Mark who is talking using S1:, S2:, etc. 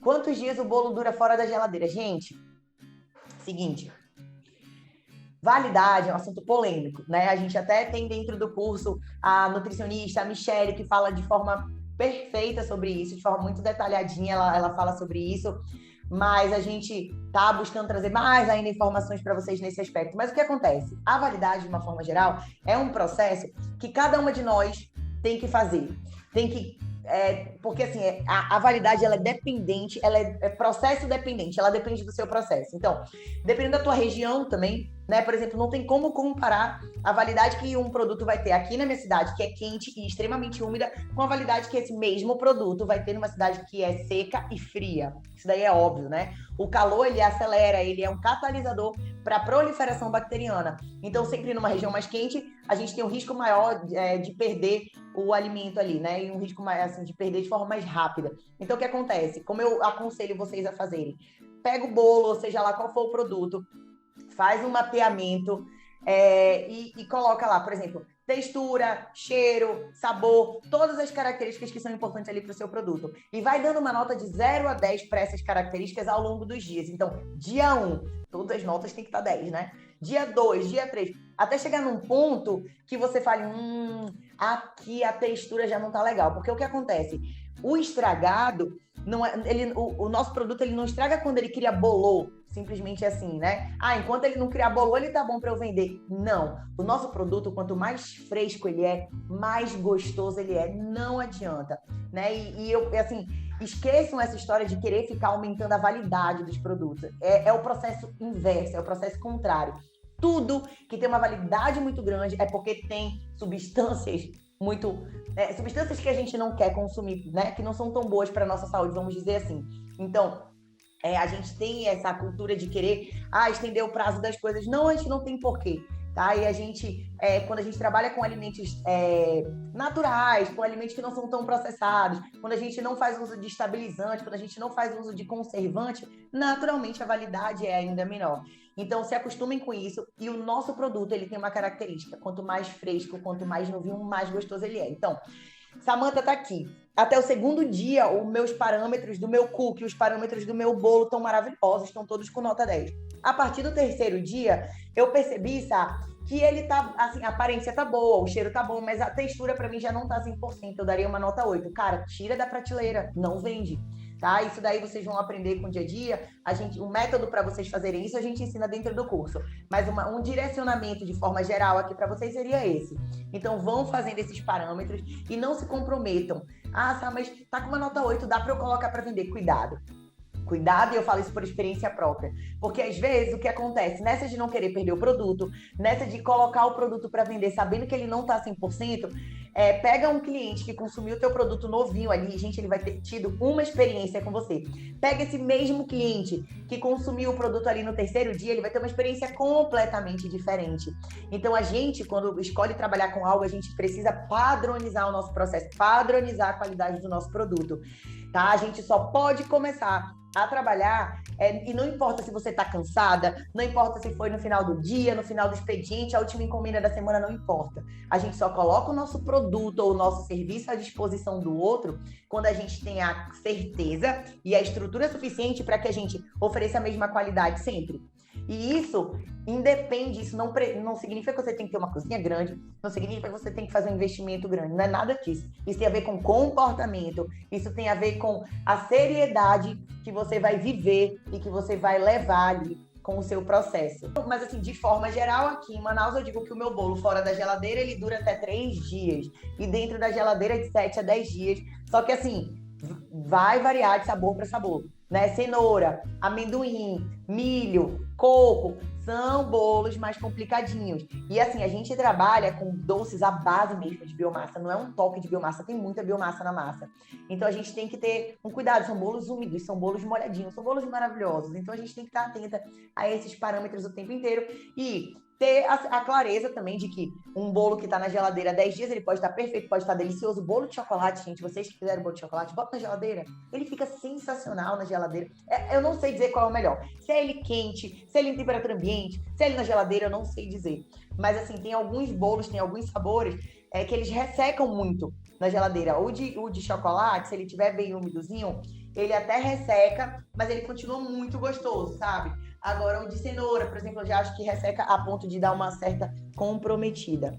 S1: Quantos dias o bolo dura fora da geladeira? Gente, seguinte, validade é um assunto polêmico, né? A gente até tem dentro do curso a nutricionista, a Michelle, que fala de forma perfeita sobre isso, de forma muito detalhadinha, ela fala sobre isso, mas a gente tá buscando trazer mais ainda informações para vocês nesse aspecto. Mas o que acontece? A validade, de uma forma geral, é um processo que cada uma de nós tem que fazer. Tem que porque assim, a validade ela é dependente, ela é processo dependente, ela depende do seu processo. Então, dependendo da tua região também, né? Por exemplo, não tem como comparar a validade que um produto vai ter aqui na minha cidade, que é quente e extremamente úmida, com a validade que esse mesmo produto vai ter numa cidade que é seca e fria. Isso daí é óbvio, né? O calor, ele acelera, ele é um catalisador para a proliferação bacteriana. Então, sempre numa região mais quente, a gente tem um risco maior de perder o alimento ali, né? E um risco mais, assim, de perder de forma mais rápida. Então, o que acontece? Como eu aconselho vocês a fazerem? Pega o bolo, ou seja lá qual for o produto, faz um mapeamento e coloca lá, por exemplo, textura, cheiro, sabor, todas as características que são importantes ali para o seu produto. E vai dando uma nota de 0 a 10 para essas características ao longo dos dias. Então, dia 1, todas as notas têm que estar 10, né? Dia 2, dia 3, até chegar num ponto que você fale, aqui a textura já não tá legal. Porque o que acontece? O estragado, não é, o nosso produto ele não estraga quando ele cria bolor, simplesmente assim, né? Enquanto ele não criar bolor, ele tá bom para eu vender. Não. O nosso produto, quanto mais fresco ele é, mais gostoso ele é. Não adianta, né? E eu, assim, esqueçam essa história de querer ficar aumentando a validade dos produtos. É o processo inverso, é o processo contrário. Tudo que tem uma validade muito grande é porque tem substâncias muito... substâncias que a gente não quer consumir, né? Que não são tão boas para nossa saúde, vamos dizer assim. Então, a gente tem essa cultura de querer estender o prazo das coisas. Não, a gente não tem porquê. Tá? E a gente, quando a gente trabalha com alimentos naturais, com alimentos que não são tão processados, quando a gente não faz uso de estabilizante, quando a gente não faz uso de conservante, naturalmente a validade é ainda menor. Então, se acostumem com isso. E o nosso produto, ele tem uma característica. Quanto mais fresco, quanto mais novinho, mais gostoso ele é. Então, Samantha tá aqui. Até o segundo dia, os meus parâmetros do meu cookie, os parâmetros do meu bolo estão maravilhosos, estão todos com nota 10. A partir do terceiro dia, eu percebi, Sá, que ele tá, assim, a aparência tá boa, o cheiro tá bom, mas a textura para mim já não tá 100%, eu daria uma nota 8. Cara, tira da prateleira, não vende. Tá? Isso daí vocês vão aprender com o dia a dia. O método para vocês fazerem isso a gente ensina dentro do curso. Mas um direcionamento de forma geral aqui para vocês seria esse. Então vão fazendo esses parâmetros e não se comprometam. Mas tá com uma nota 8, dá para eu colocar para vender. Cuidado. Cuidado, e eu falo isso por experiência própria. Porque às vezes o que acontece, nessa de não querer perder o produto, nessa de colocar o produto para vender sabendo que ele não está 100%, pega um cliente que consumiu o teu produto novinho ali, gente, ele vai ter tido uma experiência com você. Pega esse mesmo cliente que consumiu o produto ali no terceiro dia, ele vai ter uma experiência completamente diferente. Então a gente, quando escolhe trabalhar com algo, a gente precisa padronizar o nosso processo, padronizar a qualidade do nosso produto. Tá? A gente só pode começar a trabalhar, e não importa se você está cansada, não importa se foi no final do dia, no final do expediente, a última encomenda da semana, não importa. A gente só coloca o nosso produto ou o nosso serviço à disposição do outro quando a gente tem a certeza e a estrutura suficiente para que a gente ofereça a mesma qualidade sempre. E isso independe, isso não significa que você tem que ter uma cozinha grande, não significa que você tem que fazer um investimento grande, não é nada disso. Isso tem a ver com comportamento, isso tem a ver com a seriedade que você vai viver e que você vai levar ali com o seu processo. Mas assim, de forma geral, aqui em Manaus eu digo que o meu bolo fora da geladeira, ele dura até 3 dias. E dentro da geladeira de 7 a 10 dias. Só que assim, vai variar de sabor para sabor, né? Cenoura, amendoim, milho, coco, são bolos mais complicadinhos. E assim, a gente trabalha com doces à base mesmo de biomassa, não é um toque de biomassa, tem muita biomassa na massa. Então a gente tem que ter um cuidado, são bolos úmidos, são bolos molhadinhos, são bolos maravilhosos. Então a gente tem que estar atenta a esses parâmetros o tempo inteiro e ter a clareza também de que um bolo que está na geladeira há 10 dias, ele pode estar perfeito, pode estar delicioso. Bolo de chocolate, gente, vocês que fizeram bolo de chocolate, bota na geladeira. Ele fica sensacional na geladeira. Eu não sei dizer qual é o melhor. Se é ele quente, se é ele em temperatura ambiente, se é ele na geladeira, eu não sei dizer. Mas assim, tem alguns bolos, tem alguns sabores que eles ressecam muito na geladeira. O de chocolate, se ele tiver bem úmidozinho, ele até resseca, mas ele continua muito gostoso, sabe? Agora, o de cenoura, por exemplo, eu já acho que resseca a ponto de dar uma certa comprometida.